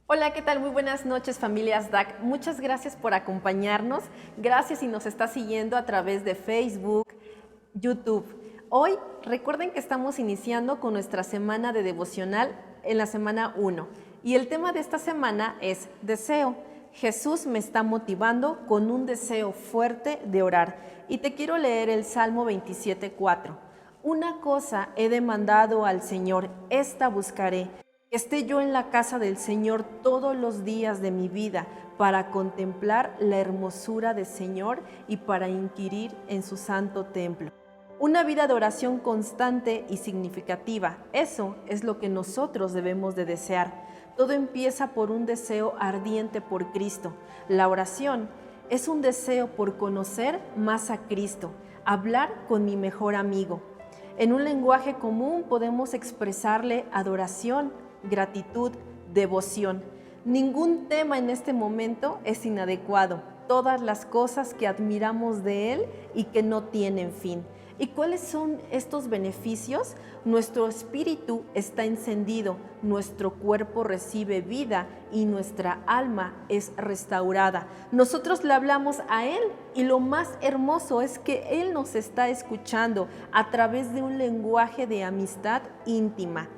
Hola, ¿qué tal? Muy buenas noches, familias DAC. Muchas gracias por acompañarnos. Gracias si nos está siguiendo a través de Facebook, YouTube. Hoy recuerden que estamos iniciando con nuestra semana de devocional en la semana 1. Y el tema de esta semana es deseo. Jesús me está motivando con un deseo fuerte de orar. Y te quiero leer el Salmo 27:4. Una cosa he demandado al Señor, esta buscaré, que esté yo en la casa del Señor todos los días de mi vida, para contemplar la hermosura del Señor y para inquirir en su santo templo. Una vida de oración constante y significativa, eso es lo que nosotros debemos de desear. Todo empieza por un deseo ardiente por Cristo. La oración es un deseo por conocer más a Cristo, hablar con mi mejor amigo. En un lenguaje común podemos expresarle adoración, gratitud, devoción. Ningún tema en este momento es inadecuado. Todas las cosas que admiramos de Él y que no tienen fin. ¿Y cuáles son estos beneficios? Nuestro espíritu está encendido, nuestro cuerpo recibe vida y nuestra alma es restaurada. Nosotros le hablamos a Él y lo más hermoso es que Él nos está escuchando a través de un lenguaje de amistad íntima.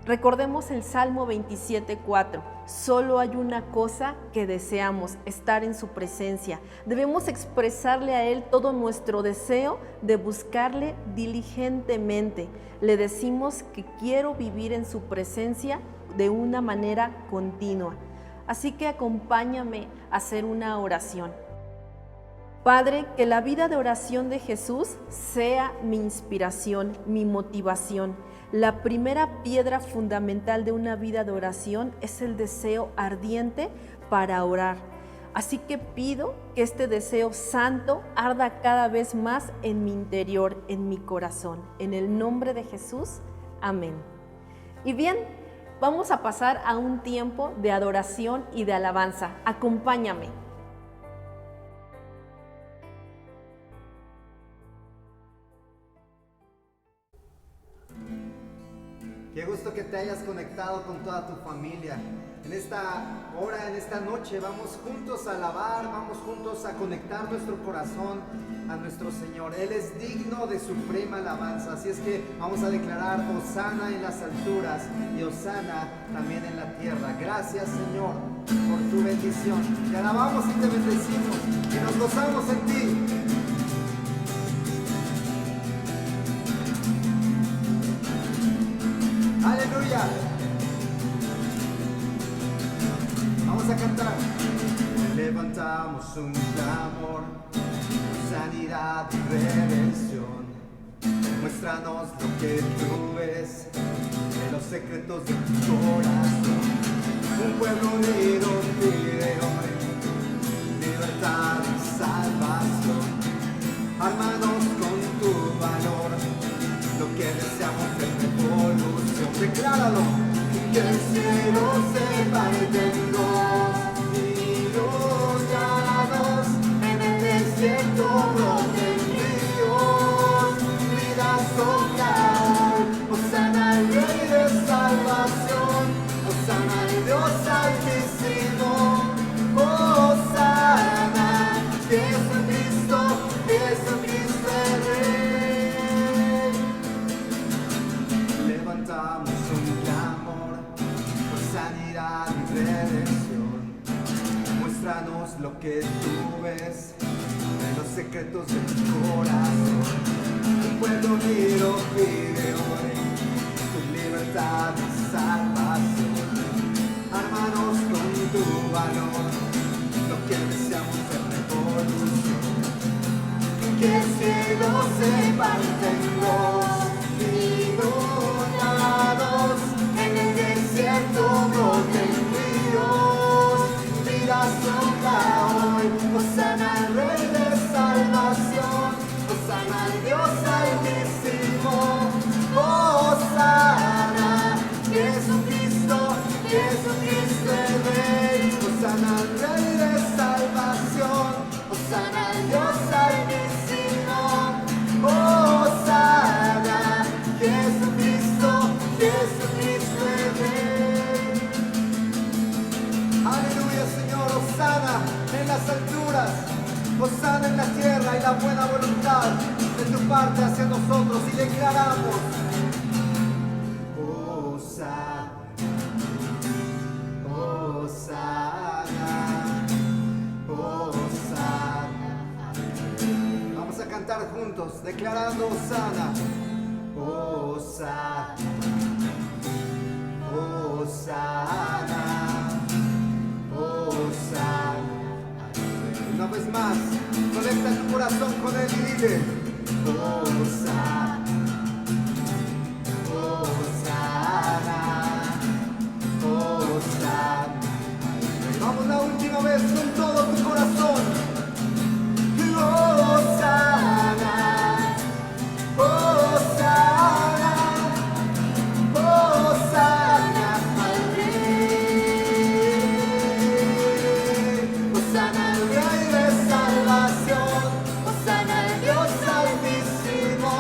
Recordemos el Salmo 27:4. Solo hay una cosa que deseamos, estar en su presencia. Debemos expresarle a Él todo nuestro deseo de buscarle diligentemente. Le decimos que quiero vivir en su presencia de una manera continua. Así que acompáñame a hacer una oración. Padre, que la vida de oración de Jesús sea mi inspiración, mi motivación. La primera piedra fundamental de una vida de oración es el deseo ardiente para orar. Así que pido que este deseo santo arda cada vez más en mi interior, en mi corazón. En el nombre de Jesús, amén. Y bien, vamos a pasar a un tiempo de adoración y de alabanza. Acompáñame. Qué gusto que te hayas conectado con toda tu familia. En esta hora, en esta noche, vamos juntos a alabar, vamos juntos a conectar nuestro corazón a nuestro Señor. Él es digno de suprema alabanza. Así es que vamos a declarar Hosana en las alturas y Hosana también en la tierra. Gracias, Señor, por tu bendición. Te alabamos y te bendecimos y nos gozamos en ti. Aleluya. Vamos a cantar. Levantamos un clamor, sanidad y redención. Muéstranos lo que tú ves en los secretos de tu corazón. Un pueblo unido pide hoy libertad y salvación. Ármanos con tu valor, lo que deseamos es revolución. Decláralo. Que el cielo se parte en dos y los llanos en el desierto broten ríos. Vida sopla hoy, Hosana al Rey de salvación, Hosana al Dios altísimo, Hosana, Jesucristo, Jesucristo el Rey. Levantamos un clamor por sanidad y redención. Muéstranos lo que tú ves en los secretos de tu corazón. Un pueblo unido pide hoy tu libertad y salvación. Ármanos con tu valor, lo que deseamos es revolución. Que el cielo se parte en dos y inundados en el desierto broten ríos. Vida sopla hoy, Hosana al Rey de salvación, Hosana al Dios altísimo, Hosana, Jesucristo, Jesucristo el Rey, Hosana al Rey de salvación, Hosana al Dios altísimo, Hosana. Hosana en las alturas, Hosana en la tierra y la buena voluntad de tu parte hacia nosotros y declaramos Hosana, Hosana, Hosana. Vamos a cantar juntos declarando Hosana, Hosana, Hosana, Hosana. Una vez más, conecta tu corazón con él y dile Hosana, Hosana, Hosana. Vamos la última vez con todo tu corazón. Hosana, Hosana, Hosana al Rey, Hosana al Rey de salvación, Hosana al Dios altísimo,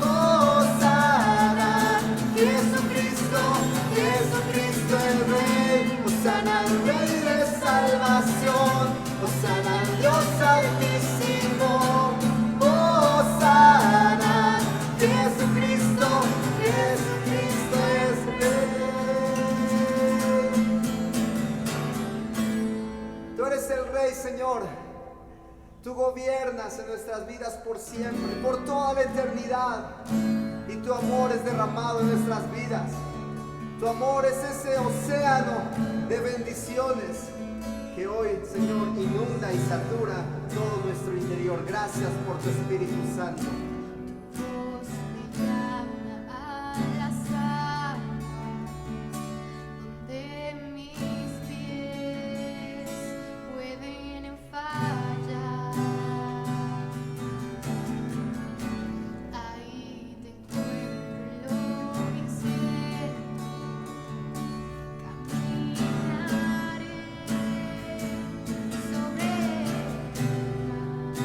Hosana, Jesucristo, Jesucristo el Rey, Hosana al Rey de salvación, Hosana al Dios altísimo, Hosana, Jesucristo, Jesucristo es Rey. Tú eres el Rey, Señor. Tú gobiernas en nuestras vidas por siempre, por toda la eternidad. Y tu amor es derramado en nuestras vidas. Tu amor es ese océano de bendiciones que hoy, Señor, inunda y satura todo nuestro interior. Gracias por tu Espíritu Santo. Voz me llama a las aguas donde mis pies pueden fallar. Ahí te encuentro lo incierto, caminaré sobre el mar.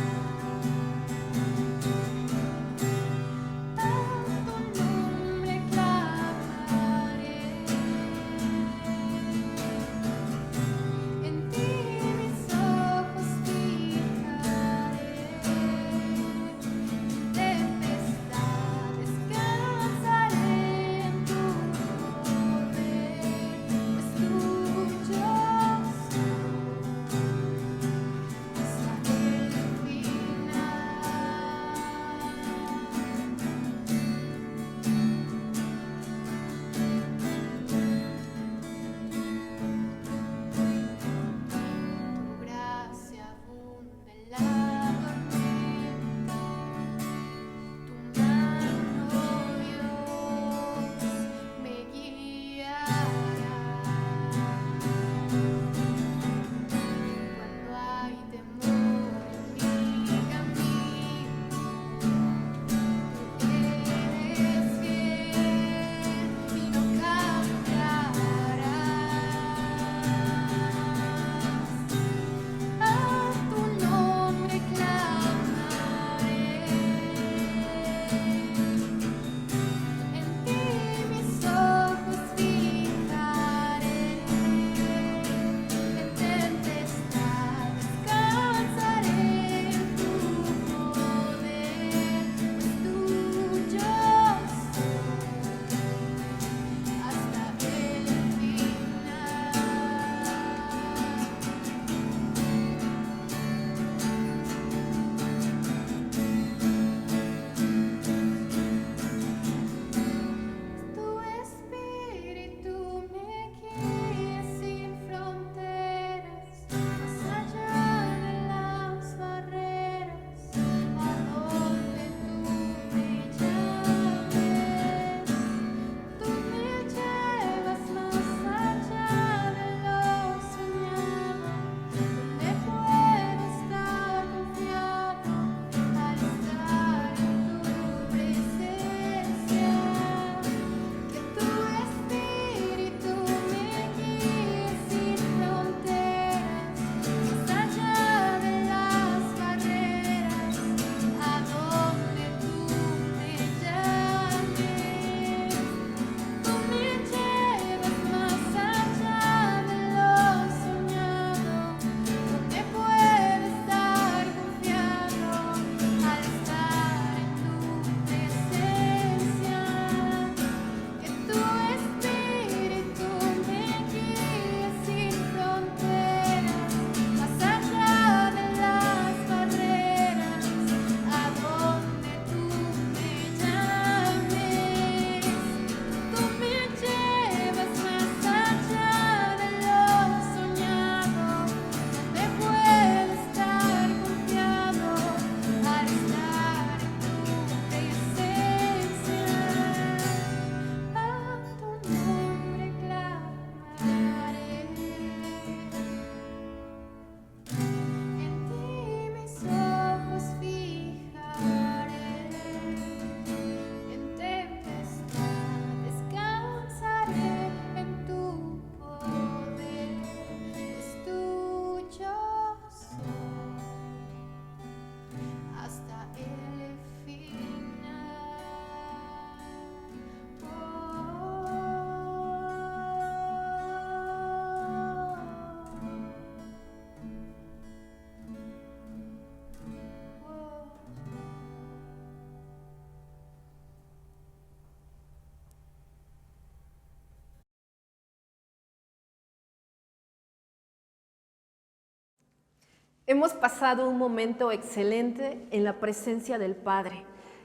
Hemos pasado un momento excelente en la presencia del Padre.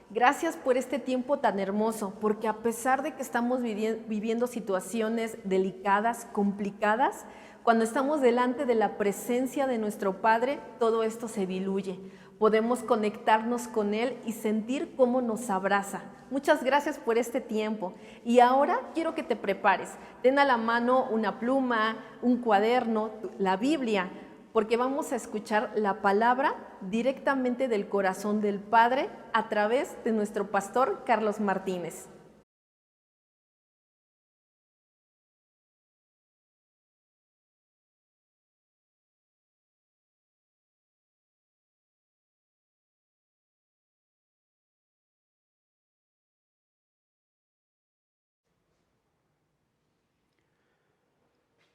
Gracias por este tiempo tan hermoso, porque a pesar de que estamos viviendo situaciones delicadas, complicadas, cuando estamos delante de la presencia de nuestro Padre, todo esto se diluye. Podemos conectarnos con Él y sentir cómo nos abraza. Muchas gracias por este tiempo. Y ahora quiero que te prepares. Ten a la mano una pluma, un cuaderno, la Biblia, porque vamos a escuchar la palabra directamente del corazón del Padre a través de nuestro pastor Carlos Martínez.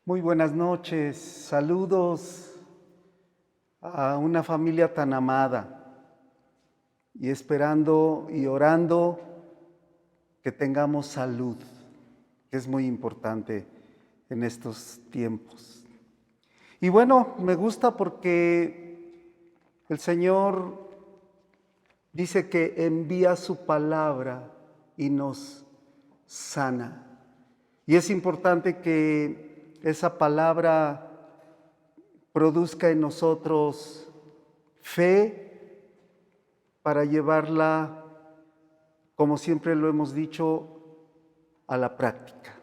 Muy buenas noches, saludos a una familia tan amada y esperando y orando que tengamos salud, que es muy importante en estos tiempos. Y bueno, me gusta porque el Señor dice que envía su palabra y nos sana. Y es importante que esa palabra produzca en nosotros fe para llevarla, como siempre lo hemos dicho, a la práctica.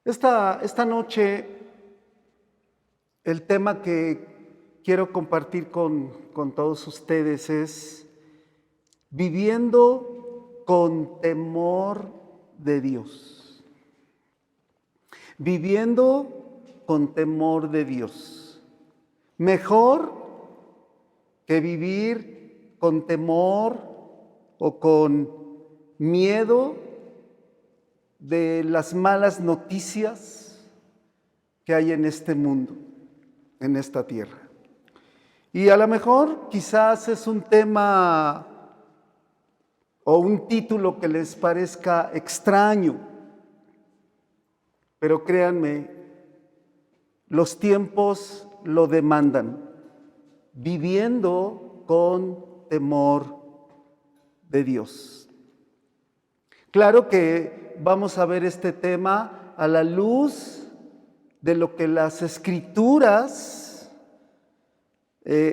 Esta noche, el tema que quiero compartir con todos ustedes es viviendo con temor de Dios. Viviendo con temor de Dios. Mejor que vivir con temor o con miedo de las malas noticias que hay en este mundo, en esta tierra. Y a lo mejor quizás es un tema o un título que les parezca extraño, pero créanme, los tiempos lo demandan, viviendo con temor de Dios. Claro que vamos a ver este tema a la luz de lo que las Escrituras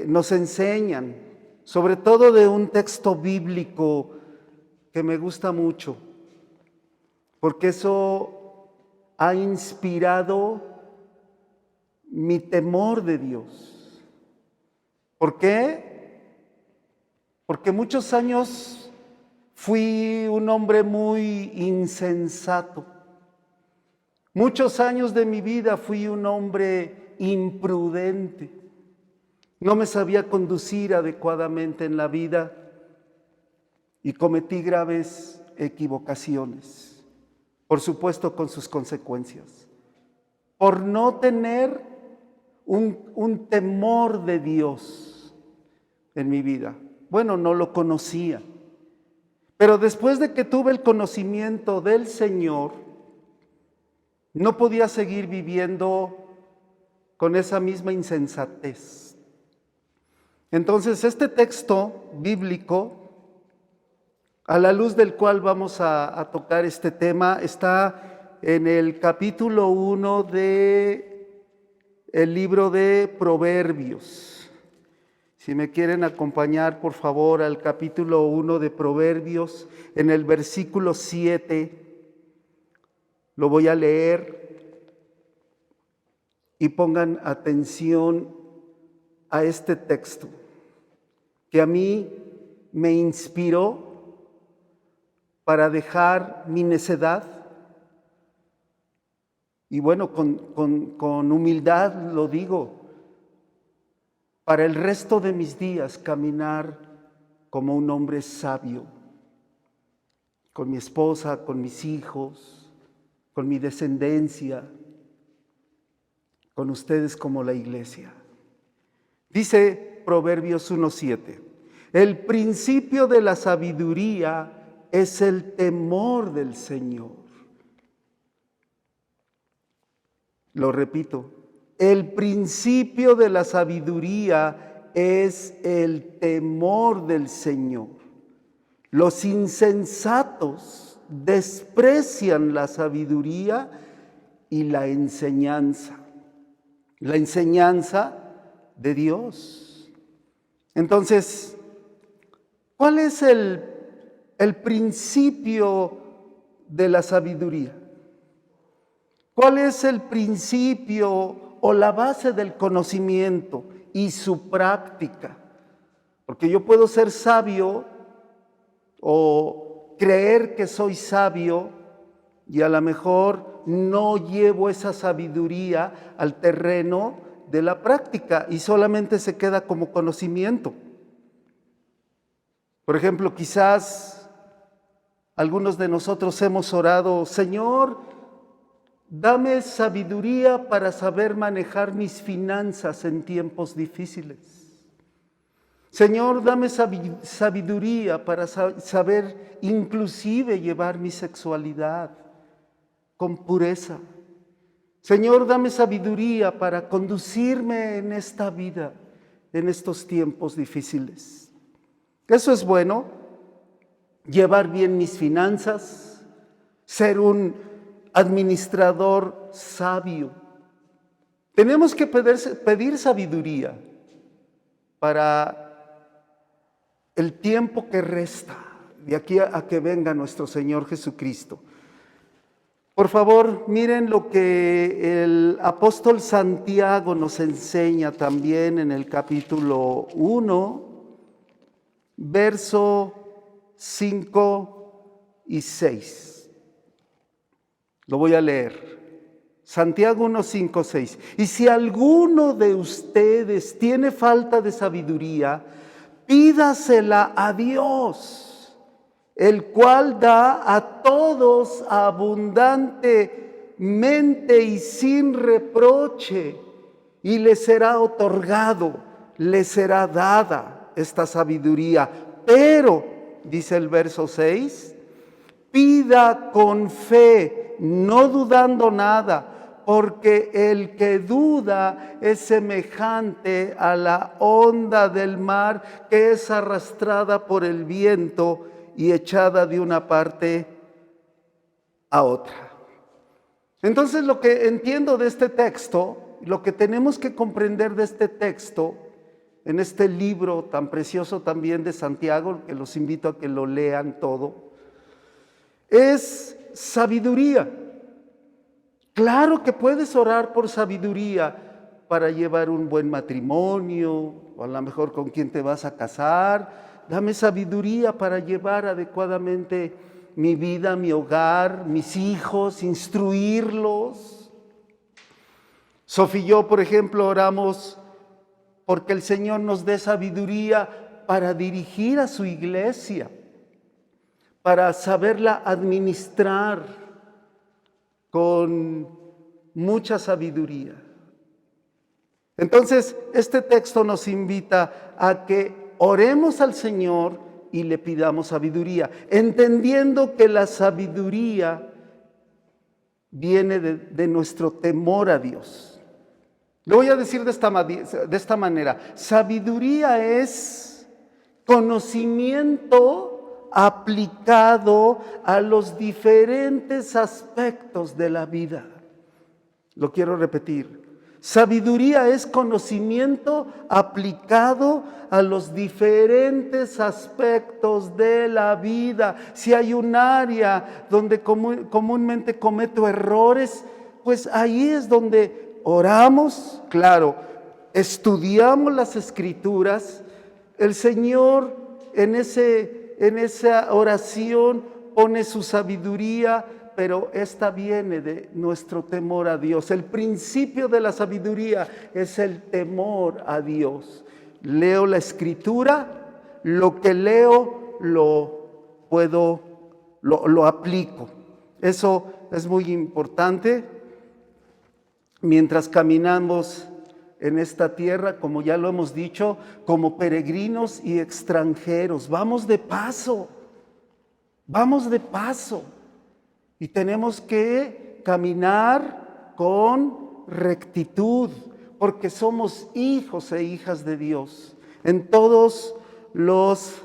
nos enseñan, sobre todo de un texto bíblico que me gusta mucho, porque eso ha inspirado mi temor de Dios. ¿Por qué? Porque muchos años fui un hombre muy insensato. Muchos años de mi vida fui un hombre imprudente. No me sabía conducir adecuadamente en la vida y cometí graves equivocaciones. Por supuesto, con sus consecuencias. Por no tener un temor de Dios en mi vida. Bueno, no lo conocía. Pero después de que tuve el conocimiento del Señor, no podía seguir viviendo con esa misma insensatez. Entonces, este texto bíblico, a la luz del cual vamos a tocar este tema, está en el capítulo 1 del libro de Proverbios. Si me quieren acompañar, por favor, al capítulo 1 de Proverbios, en el versículo 7, lo voy a leer y pongan atención a este texto, que a mí me inspiró para dejar mi necedad y bueno, con humildad lo digo, para el resto de mis días caminar como un hombre sabio, con mi esposa, con mis hijos, con mi descendencia, con ustedes como la iglesia. Dice Proverbios 1:7, el principio de la sabiduría es el temor del Señor. Lo repito, el principio de la sabiduría es el temor del Señor. Los insensatos desprecian la sabiduría y la enseñanza de Dios. Entonces, ¿cuál es el principio de la sabiduría? ¿Cuál es el principio o la base del conocimiento y su práctica? Porque yo puedo ser sabio o creer que soy sabio y a lo mejor no llevo esa sabiduría al terreno de la práctica y solamente se queda como conocimiento. Por ejemplo, quizás algunos de nosotros hemos orado: Señor, dame sabiduría para saber manejar mis finanzas en tiempos difíciles. Señor, dame sabiduría para saber inclusive llevar mi sexualidad con pureza. Señor, dame sabiduría para conducirme en esta vida, en estos tiempos difíciles. Eso es bueno, llevar bien mis finanzas, ser un administrador sabio. Tenemos que pedir sabiduría para el tiempo que resta de aquí a que venga nuestro Señor Jesucristo. Por favor, miren lo que el apóstol Santiago nos enseña también en el capítulo 1, verso 5 y 6. Lo voy a leer. Santiago 1, 5, 6. Y si alguno de ustedes tiene falta de sabiduría, pídasela a Dios, el cual da a todos abundantemente y sin reproche, y le será otorgado, le será dada esta sabiduría. Pero, dice el verso 6, pida con fe, no dudando nada, porque el que duda es semejante a la onda del mar que es arrastrada por el viento y echada de una parte a otra. Entonces, lo que entiendo de este texto, lo que tenemos que comprender de este texto, en este libro tan precioso también de Santiago, que los invito a que lo lean todo, es sabiduría. Claro que puedes orar por sabiduría para llevar un buen matrimonio, o a lo mejor con quién te vas a casar. Dame sabiduría para llevar adecuadamente mi vida, mi hogar, mis hijos, instruirlos. Sofía y yo, por ejemplo, oramos porque el Señor nos dé sabiduría para dirigir a su iglesia, para saberla administrar con mucha sabiduría. Entonces, este texto nos invita a que oremos al Señor y le pidamos sabiduría, entendiendo que la sabiduría viene de nuestro temor a Dios. Lo voy a decir de esta manera: sabiduría es conocimiento aplicado a los diferentes aspectos de la vida. Lo quiero repetir. Sabiduría es conocimiento aplicado a los diferentes aspectos de la vida. Si hay un área donde comúnmente cometo errores, pues ahí es donde oramos, claro, estudiamos las Escrituras. El Señor en esa oración pone su sabiduría, pero esta viene de nuestro temor a Dios. El principio de la sabiduría es el temor a Dios. Leo la Escritura, lo que leo lo aplico. Eso es muy importante. Mientras caminamos en esta tierra, como ya lo hemos dicho, como peregrinos y extranjeros, vamos de paso, y tenemos que caminar con rectitud, porque somos hijos e hijas de Dios en todos los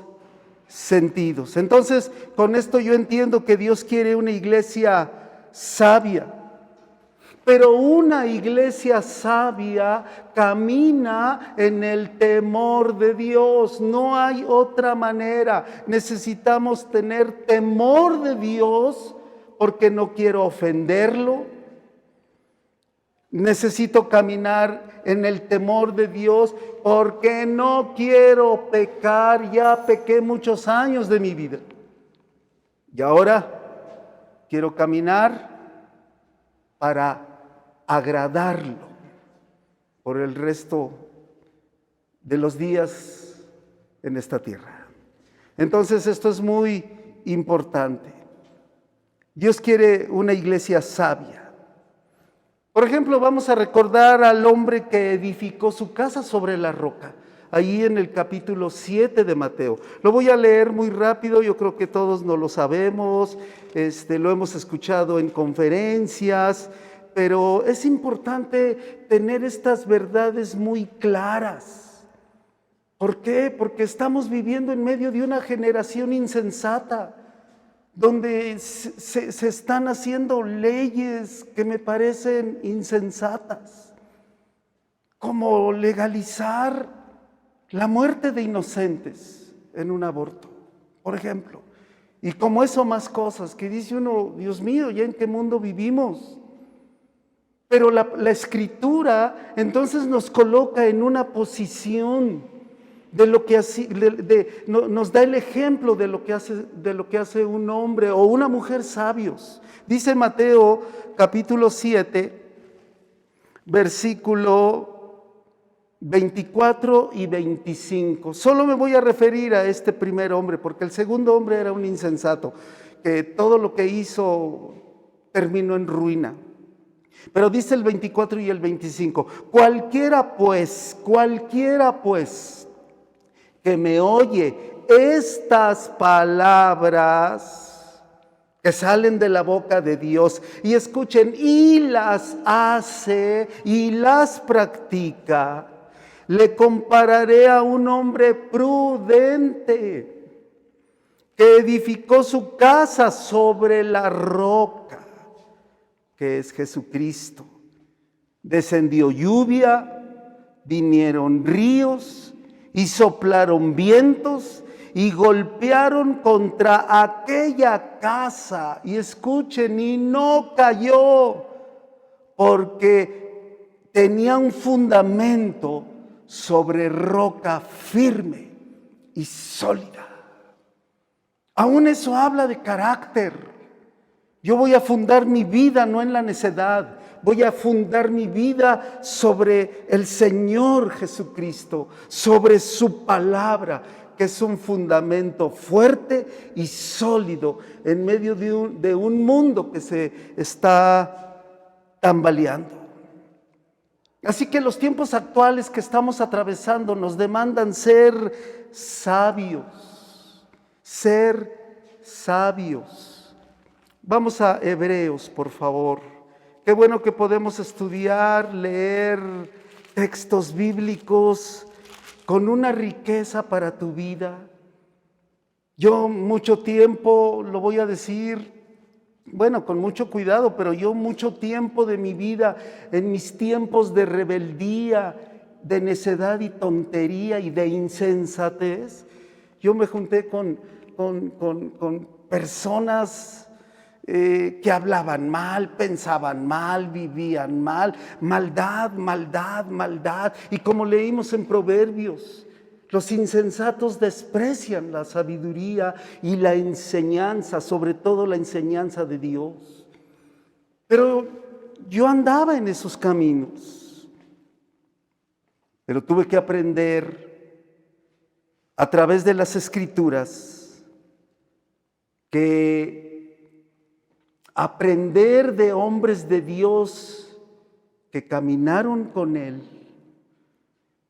sentidos. Entonces, con esto yo entiendo que Dios quiere una iglesia sabia, pero una iglesia sabia camina en el temor de Dios. No hay otra manera. Necesitamos tener temor de Dios porque no quiero ofenderlo. Necesito caminar en el temor de Dios porque no quiero pecar. Ya pequé muchos años de mi vida. Y ahora quiero caminar para agradarlo por el resto de los días en esta tierra. Entonces esto es muy importante. Dios quiere una iglesia sabia. Por ejemplo, vamos a recordar al hombre que edificó su casa sobre la roca, ahí en el capítulo 7 de Mateo. Lo voy a leer muy rápido, yo creo que todos no lo sabemos, lo hemos escuchado en conferencias, pero es importante tener estas verdades muy claras. ¿Por qué? Porque estamos viviendo en medio de una generación insensata, donde se están haciendo leyes que me parecen insensatas, como legalizar la muerte de inocentes en un aborto, por ejemplo. Y como eso más cosas que dice uno, Dios mío, ¿ya en qué mundo vivimos? Pero la Escritura entonces nos coloca en una posición de lo que nos da el ejemplo de lo que hace un hombre o una mujer sabios. Dice Mateo capítulo 7, versículo 24 y 25. Solo me voy a referir a este primer hombre, porque el segundo hombre era un insensato, que todo lo que hizo terminó en ruina. Pero dice el 24 y el 25, cualquiera pues que me oye estas palabras que salen de la boca de Dios y escuchen y las hace y las practica, le compararé a un hombre prudente que edificó su casa sobre la roca, que es Jesucristo. Descendió lluvia, vinieron ríos y soplaron vientos y golpearon contra aquella casa. Y escuchen, y no cayó, porque tenía un fundamento sobre roca firme y sólida. Aún eso habla de carácter. Yo voy a fundar mi vida no en la necedad, voy a fundar mi vida sobre el Señor Jesucristo, sobre su palabra, que es un fundamento fuerte y sólido en medio de un mundo que se está tambaleando. Así que los tiempos actuales que estamos atravesando nos demandan ser sabios, ser sabios. Vamos a Hebreos, por favor. Qué bueno que podemos estudiar, leer textos bíblicos con una riqueza para tu vida. Yo mucho tiempo, lo voy a decir, bueno, con mucho cuidado, pero yo mucho tiempo de mi vida, en mis tiempos de rebeldía, de necedad y tontería y de insensatez, yo me junté con personas que hablaban mal, pensaban mal, vivían mal, maldad, maldad, maldad. Y como leímos en Proverbios, los insensatos desprecian la sabiduría y la enseñanza, sobre todo la enseñanza de Dios. Pero yo andaba en esos caminos, pero tuve que aprender a través de las Escrituras que aprender de hombres de Dios que caminaron con Él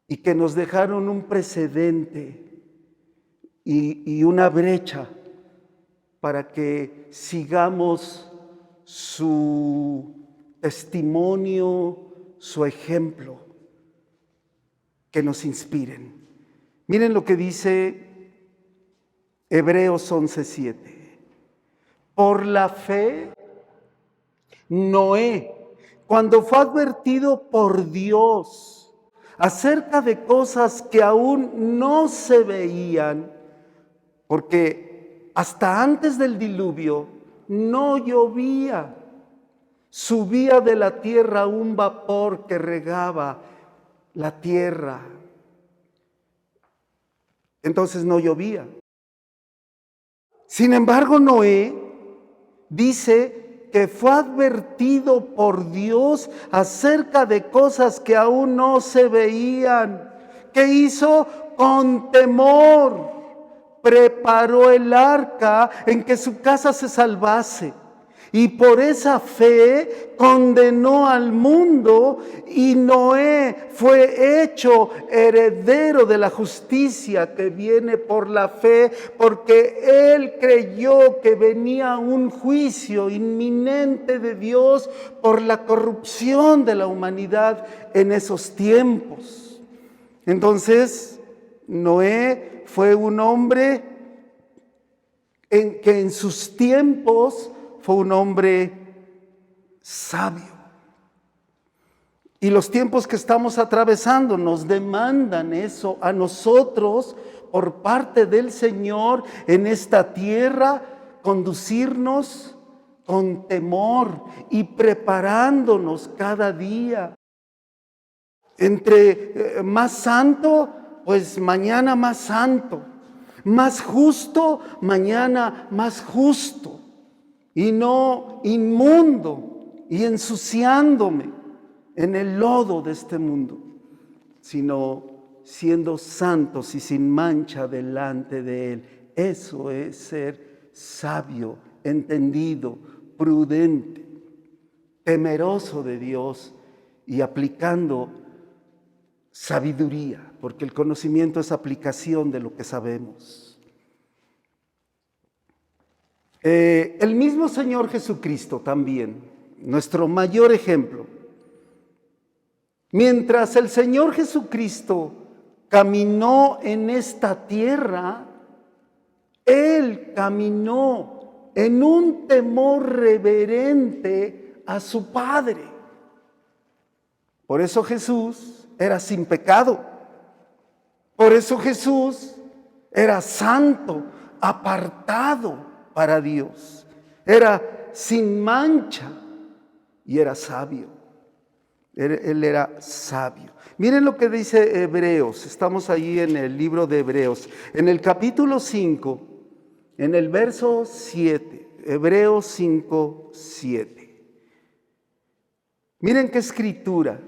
y que nos dejaron un precedente y una brecha para que sigamos su testimonio, su ejemplo, que nos inspiren. Miren lo que dice Hebreos 11:7. Por la fe, Noé, cuando fue advertido por Dios acerca de cosas que aún no se veían, porque hasta antes del diluvio no llovía, subía de la tierra un vapor que regaba la tierra. Entonces no llovía. Sin embargo, Noé dice que fue advertido por Dios acerca de cosas que aún no se veían. ¿Qué hizo? Con temor preparó el arca en que su casa se salvase. Y por esa fe condenó al mundo, y Noé fue hecho heredero de la justicia que viene por la fe, porque él creyó que venía un juicio inminente de Dios por la corrupción de la humanidad en esos tiempos. Entonces, Noé fue un hombre que en sus tiempos fue un hombre sabio. Y los tiempos que estamos atravesando nos demandan eso a nosotros por parte del Señor en esta tierra, conducirnos con temor y preparándonos cada día. Entre más santo, pues mañana más santo. Más justo, mañana más justo. Y no inmundo y ensuciándome en el lodo de este mundo, sino siendo santos y sin mancha delante de Él. Eso es ser sabio, entendido, prudente, temeroso de Dios y aplicando sabiduría, porque el conocimiento es aplicación de lo que sabemos. El mismo Señor Jesucristo también, nuestro mayor ejemplo. Mientras el Señor Jesucristo caminó en esta tierra, Él caminó en un temor reverente a su Padre. Por eso Jesús era sin pecado. Por eso Jesús era santo, apartado para Dios. Era sin mancha y era sabio. Él era sabio. Miren lo que dice Hebreos. Estamos allí en el libro de Hebreos. En el capítulo 5, en el verso 7. Hebreos 5, 7. Miren qué escritura.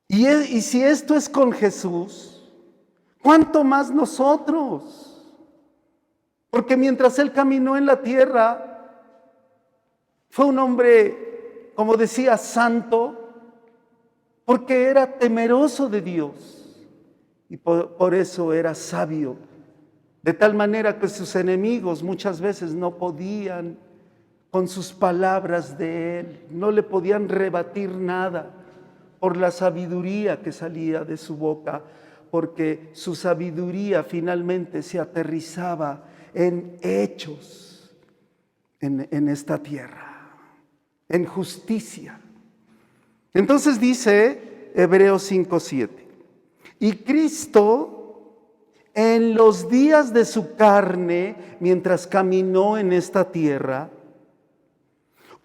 Y si esto es con Jesús, ¿cuánto más nosotros? Porque mientras Él caminó en la tierra, fue un hombre, como decía, santo, porque era temeroso de Dios. Y por eso era sabio, de tal manera que sus enemigos muchas veces no podían con sus palabras de Él, no le podían rebatir nada por la sabiduría que salía de su boca, porque su sabiduría finalmente se aterrizaba en hechos en esta tierra, en justicia. Entonces dice Hebreos 5:7, y Cristo en los días de su carne, mientras caminó en esta tierra,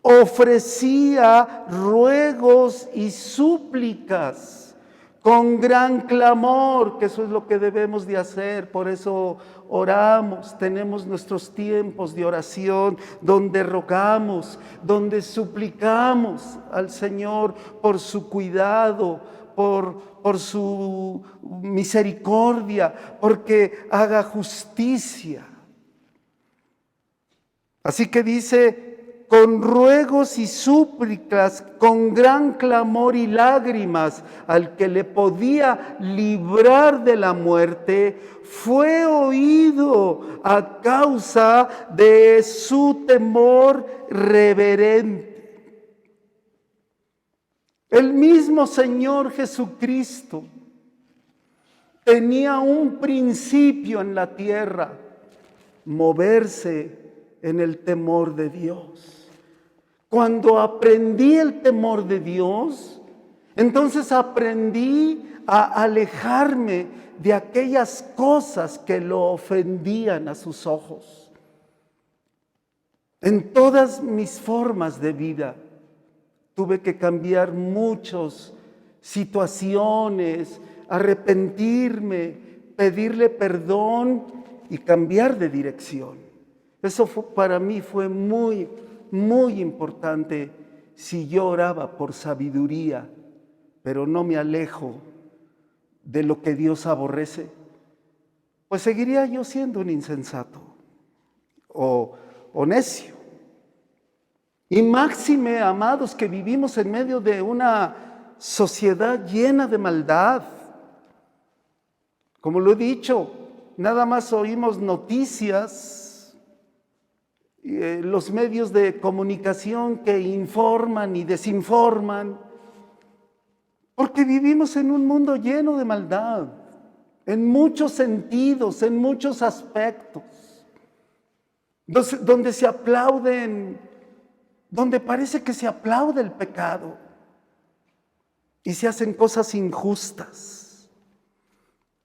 ofrecía ruegos y súplicas con gran clamor, que eso es lo que debemos de hacer. Por eso oramos, tenemos nuestros tiempos de oración donde rogamos, donde suplicamos al Señor por su cuidado, por su misericordia, porque haga justicia. Así que dice, con ruegos y súplicas, con gran clamor y lágrimas, al que le podía librar de la muerte, fue oído a causa de su temor reverente. El mismo Señor Jesucristo tenía un principio en la tierra: moverse en el temor de Dios. Cuando aprendí el temor de Dios, entonces aprendí a alejarme de aquellas cosas que lo ofendían a sus ojos. En todas mis formas de vida tuve que cambiar muchas situaciones, arrepentirme, pedirle perdón y cambiar de dirección. Eso para mí fue muy, muy importante. Si yo oraba por sabiduría, pero no me alejo de lo que Dios aborrece, pues seguiría yo siendo un insensato o necio. Y máxime, amados, que vivimos en medio de una sociedad llena de maldad. Como lo he dicho, nada más oímos noticias, los medios de comunicación que informan y desinforman, porque vivimos en un mundo lleno de maldad, en muchos sentidos, en muchos aspectos, donde se aplauden, donde parece que se aplaude el pecado y se hacen cosas injustas.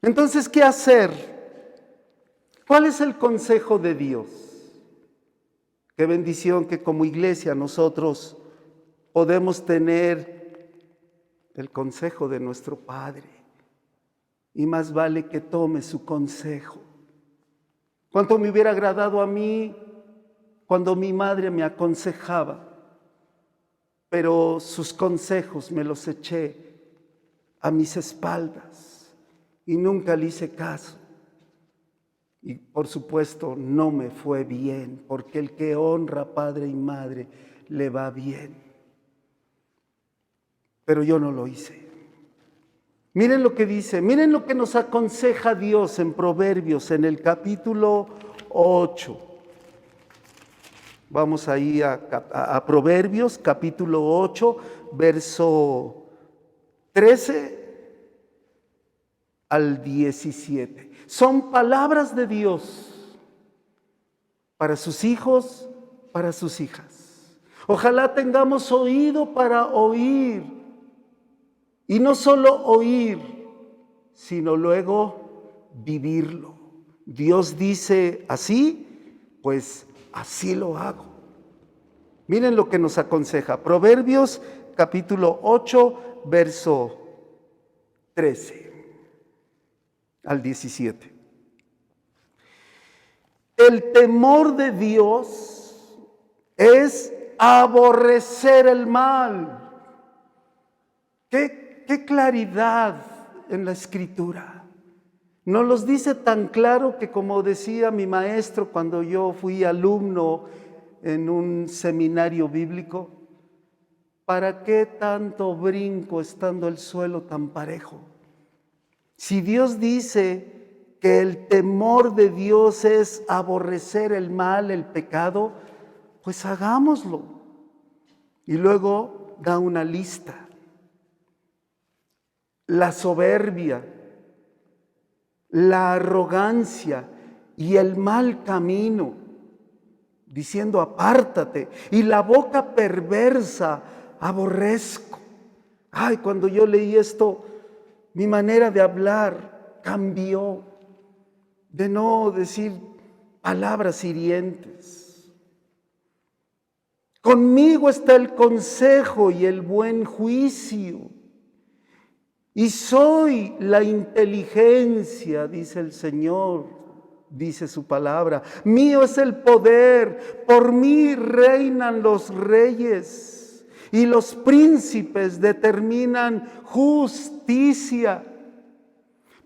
Entonces, ¿qué hacer? ¿Cuál es el consejo de Dios? Qué bendición que como iglesia nosotros podemos tener el consejo de nuestro Padre. Y más vale que tome su consejo. ¿Cuánto me hubiera agradado a mí cuando mi madre me aconsejaba? Pero sus consejos me los eché a mis espaldas y nunca le hice caso. Y por supuesto no me fue bien, porque el que honra a padre y madre le va bien. Pero yo no lo hice. Miren lo que dice, miren lo que nos aconseja Dios en Proverbios, en el capítulo 8. Vamos ahí a Proverbios, capítulo 8, verso 13 al 17. Son palabras de Dios para sus hijos, para sus hijas. Ojalá tengamos oído para oír, y no solo oír, sino luego vivirlo. Dios dice así, pues así lo hago. Miren lo que nos aconseja. Proverbios capítulo 8, verso 13 al 17. El temor de Dios es aborrecer el mal. Qué claridad en la Escritura. Nos los dice tan claro que, como decía mi maestro cuando yo fui alumno en un seminario bíblico, ¿para qué tanto brinco estando el suelo tan parejo? Si Dios dice que el temor de Dios es aborrecer el mal, el pecado, pues hagámoslo. Y luego da una lista. La soberbia, la arrogancia y el mal camino, diciendo apártate, y la boca perversa, aborrezco. Ay, cuando yo leí esto, mi manera de hablar cambió, de no decir palabras hirientes. Conmigo está el consejo y el buen juicio, y soy la inteligencia, dice el Señor, dice su palabra. Mío es el poder, por mí reinan los reyes, y los príncipes determinan justicia.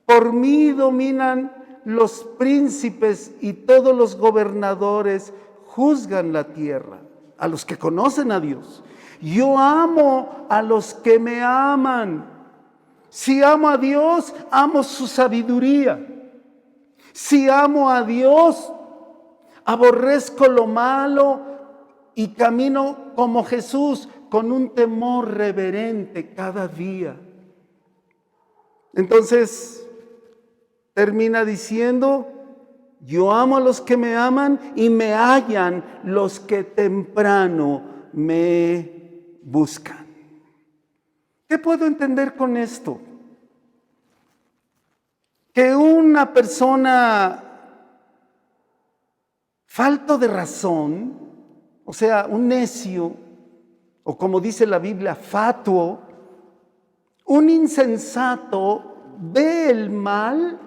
Por mí dominan los príncipes, y todos los gobernadores juzgan la tierra. A los que conocen a Dios. Yo amo a los que me aman. Si amo a Dios, amo su sabiduría. Si amo a Dios, aborrezco lo malo y camino como Jesús, con un temor reverente cada día. Entonces, termina diciendo: yo amo a los que me aman y me hallan los que temprano me buscan. ¿Qué puedo entender con esto? Que una persona falto de razón, o sea, un necio, o como dice la Biblia, fatuo, un insensato, ve el mal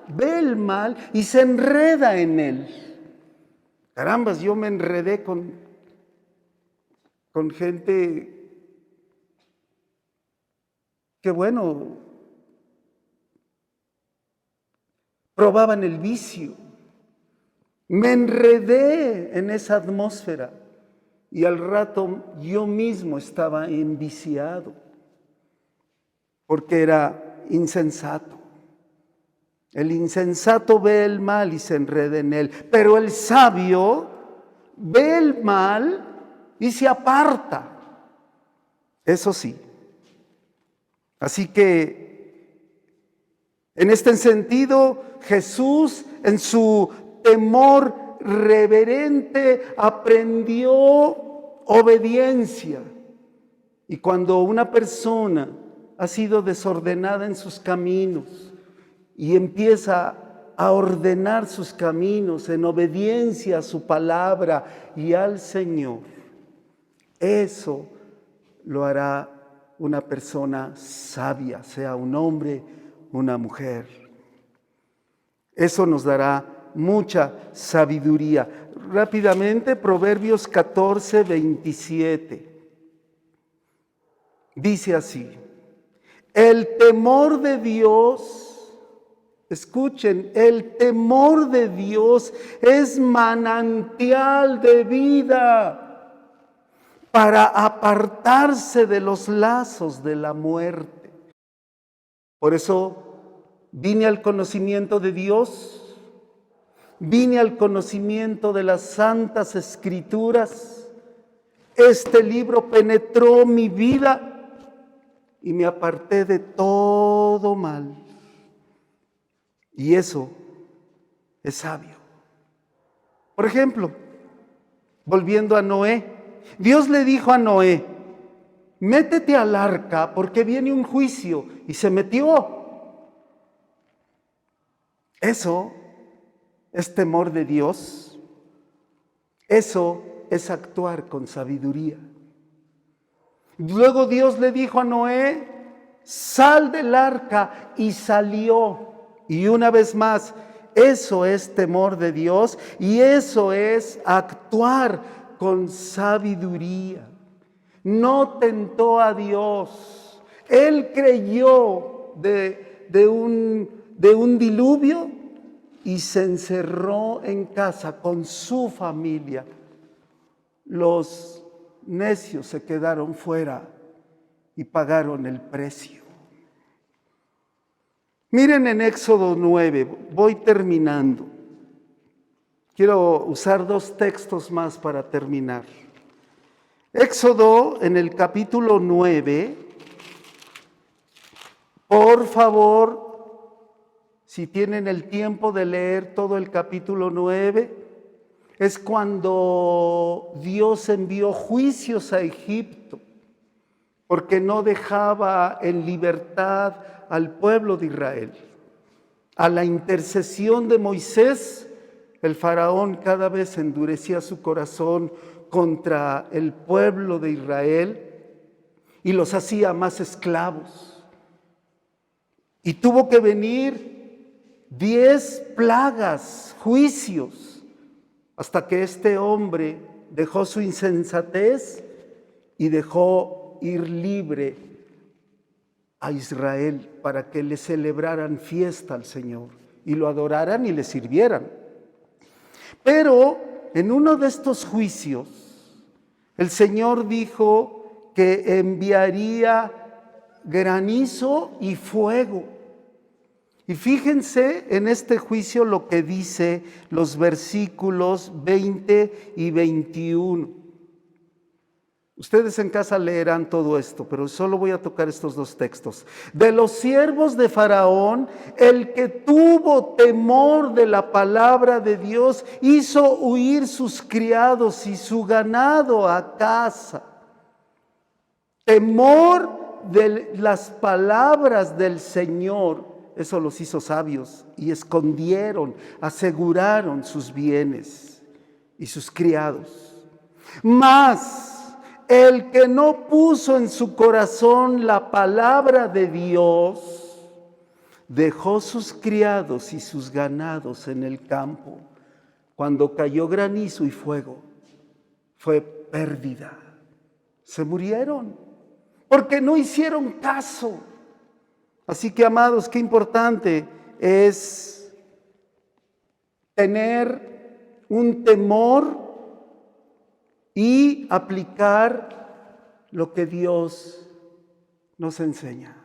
y se enreda en él. Carambas, yo me enredé con gente que, bueno, probaban el vicio. Me enredé en esa atmósfera y al rato yo mismo estaba enviciado porque era insensato. El insensato ve el mal y se enreda en él, pero el sabio ve el mal y se aparta. Eso sí. Así que, en este sentido, Jesús, en su temor reverente, aprendió obediencia. Y cuando una persona ha sido desordenada en sus caminos y empieza a ordenar sus caminos en obediencia a su palabra y al Señor, eso lo hará una persona sabia, sea un hombre, una mujer. Eso nos dará mucha sabiduría. Rápidamente, Proverbios 14, 27. Dice así: el temor de Dios, escuchen, el temor de Dios es manantial de vida para apartarse de los lazos de la muerte. Por eso vine al conocimiento de Dios, vine al conocimiento de las santas escrituras. Este libro penetró mi vida y me aparté de todo mal. Y eso es sabio. Por ejemplo, volviendo a Noé, Dios le dijo a Noé: métete al arca porque viene un juicio, y se metió. Eso es temor de Dios. Eso es actuar con sabiduría. Luego Dios le dijo a Noé: sal del arca, y salió. Y una vez más, eso es temor de Dios y eso es actuar con sabiduría. No tentó a Dios. Él creyó de un diluvio y se encerró en casa con su familia. Los necios se quedaron fuera y pagaron el precio. Miren en Éxodo 9, voy terminando. Quiero usar 2 textos más para terminar. Éxodo en el capítulo 9, por favor, si tienen el tiempo de leer todo el capítulo 9, es cuando Dios envió juicios a Egipto, porque no dejaba en libertad al pueblo de Israel. A la intercesión de Moisés, el faraón cada vez endurecía su corazón contra el pueblo de Israel y los hacía más esclavos. Y tuvo que venir 10 plagas, juicios, hasta que este hombre dejó su insensatez y dejó ir libre a Israel para que le celebraran fiesta al Señor y lo adoraran y le sirvieran. Pero en uno de estos juicios, el Señor dijo que enviaría granizo y fuego. Y fíjense en este juicio lo que dice los versículos 20 y 21. Ustedes en casa leerán todo esto, pero solo voy a tocar estos dos textos. De los siervos de Faraón, el que tuvo temor de la palabra de Dios, hizo huir sus criados y su ganado a casa. Temor de las palabras del Señor, eso los hizo sabios y escondieron, aseguraron sus bienes y sus criados. Mas el que no puso en su corazón la palabra de Dios, dejó sus criados y sus ganados en el campo. Cuando cayó granizo y fuego, fue pérdida. Se murieron porque no hicieron caso. Así que, amados, qué importante es tener un temor y aplicar lo que Dios nos enseña.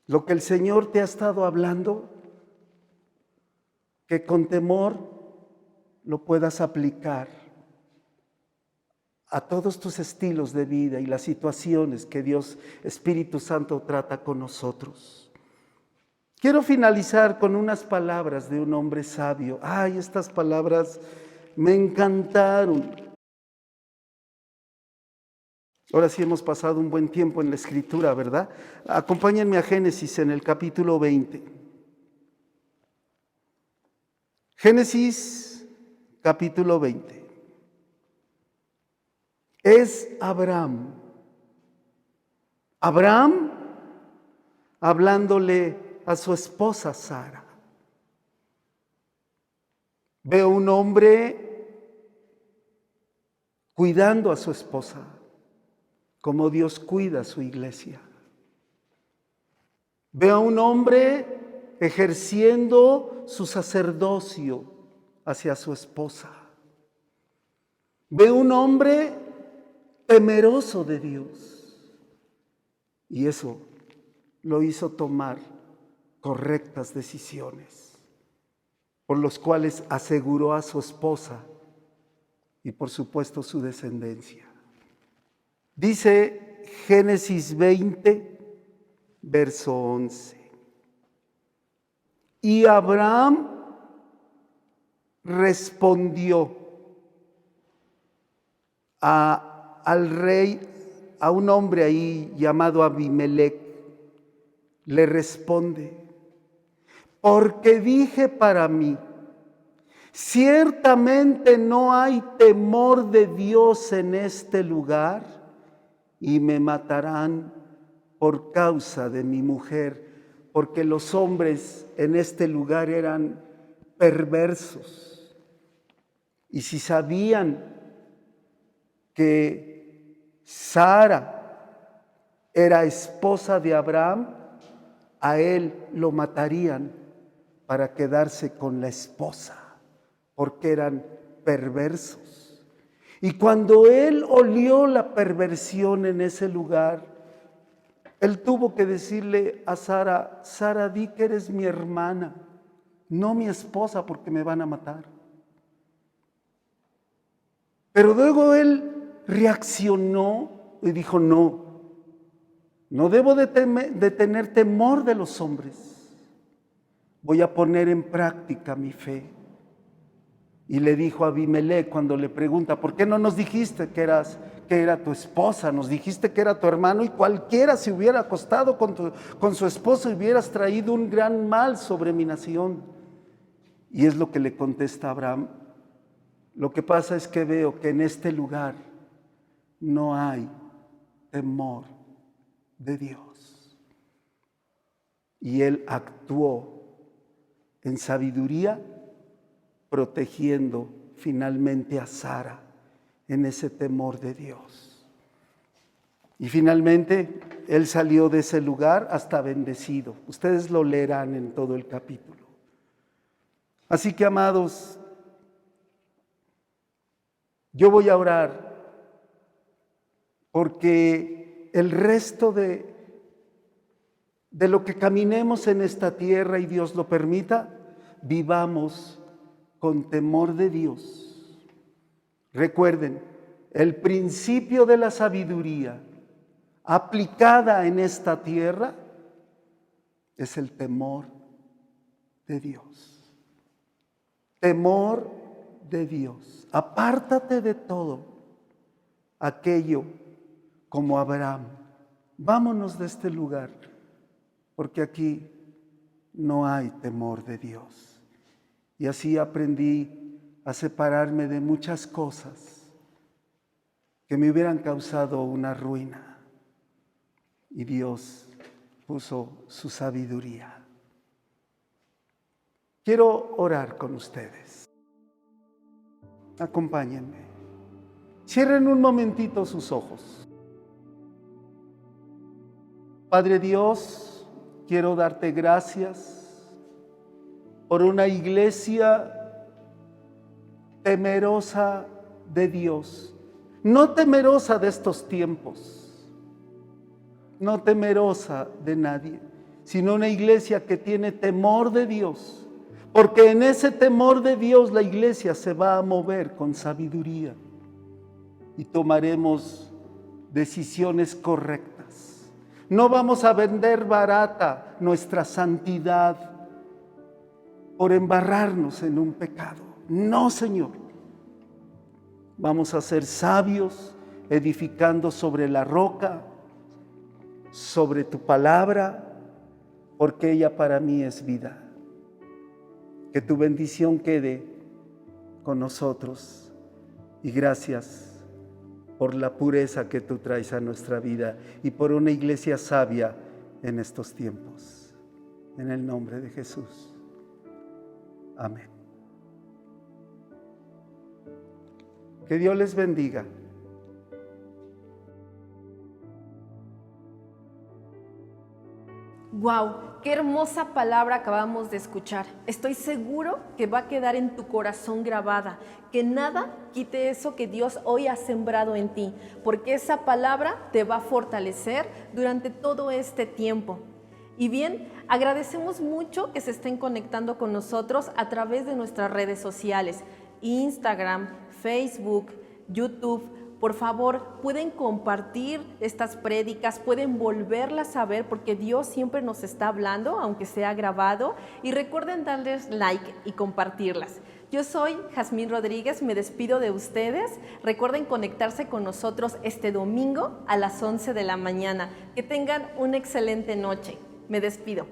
Lo que el Señor te ha estado hablando, que con temor lo puedas aplicar a todos tus estilos de vida y las situaciones que Dios Espíritu Santo trata con nosotros. Quiero finalizar con unas palabras de un hombre sabio. Ay, estas palabras me encantaron. Ahora sí hemos pasado un buen tiempo en la Escritura, ¿verdad? Acompáñenme a Génesis en el capítulo 20. Génesis capítulo 20. Es Abraham. Abraham hablándole a su esposa Sara. Veo un hombre cuidando a su esposa, como Dios cuida a su iglesia. Veo a un hombre ejerciendo su sacerdocio hacia su esposa. Veo un hombre temeroso de Dios. Y eso lo hizo tomar correctas decisiones, por los cuales aseguró a su esposa y por supuesto su descendencia. Dice Génesis 20, verso 11. Y Abraham respondió al rey, a un hombre ahí llamado Abimelec, le responde: porque dije para mí, ciertamente no hay temor de Dios en este lugar, y me matarán por causa de mi mujer, porque los hombres en este lugar eran perversos. Y si sabían que Sara era esposa de Abraham, a él lo matarían para quedarse con la esposa, porque eran perversos. Y cuando él olió la perversión en ese lugar, él tuvo que decirle a Sara: Sara, di que eres mi hermana, no mi esposa, porque me van a matar. Pero luego él reaccionó y dijo: no debo de tener temor de los hombres. Voy a poner en práctica mi fe. Y le dijo a Abimelec, cuando le pregunta: ¿por qué no nos dijiste que era tu esposa? Nos dijiste que era tu hermano, y cualquiera se hubiera acostado con su esposo y hubieras traído un gran mal sobre mi nación. Y es lo que le contesta Abraham: lo que pasa es que veo que en este lugar no hay temor de Dios. Y él actuó en sabiduría, protegiendo finalmente a Sara en ese temor de Dios. Y finalmente él salió de ese lugar hasta bendecido. Ustedes lo leerán en todo el capítulo. Así que, amados, yo voy a orar porque el resto de lo que caminemos en esta tierra, y Dios lo permita, vivamos con temor de Dios. Recuerden, el principio de la sabiduría aplicada en esta tierra es el temor de Dios. Temor de Dios. Apártate de todo aquello como Abraham. Vámonos de este lugar, porque aquí no hay temor de Dios. Y así aprendí a separarme de muchas cosas que me hubieran causado una ruina. Y Dios puso su sabiduría. Quiero orar con ustedes. Acompáñenme. Cierren un momentito sus ojos. Padre Dios, quiero darte gracias por una iglesia temerosa de Dios, no temerosa de estos tiempos, no temerosa de nadie, sino una iglesia que tiene temor de Dios, porque en ese temor de Dios la iglesia se va a mover con sabiduría y tomaremos decisiones correctas. No vamos a vender barata nuestra santidad por embarrarnos en un pecado. No, Señor. Vamos a ser sabios, edificando sobre la roca, sobre tu palabra, porque ella para mí es vida. Que tu bendición quede con nosotros y gracias por la pureza que tú traes a nuestra vida y por una iglesia sabia en estos tiempos. En el nombre de Jesús. Amén. Que Dios les bendiga. ¡Wow! ¡Qué hermosa palabra acabamos de escuchar! Estoy seguro que va a quedar en tu corazón grabada. Que nada quite eso que Dios hoy ha sembrado en ti, porque esa palabra te va a fortalecer durante todo este tiempo. Y bien, agradecemos mucho que se estén conectando con nosotros a través de nuestras redes sociales, Instagram, Facebook, YouTube. Por favor, pueden compartir estas prédicas, pueden volverlas a ver porque Dios siempre nos está hablando, aunque sea grabado. Y recuerden darles like y compartirlas. Yo soy Jazmín Rodríguez, me despido de ustedes. Recuerden conectarse con nosotros este domingo a las 11 de la mañana. Que tengan una excelente noche. Me despido.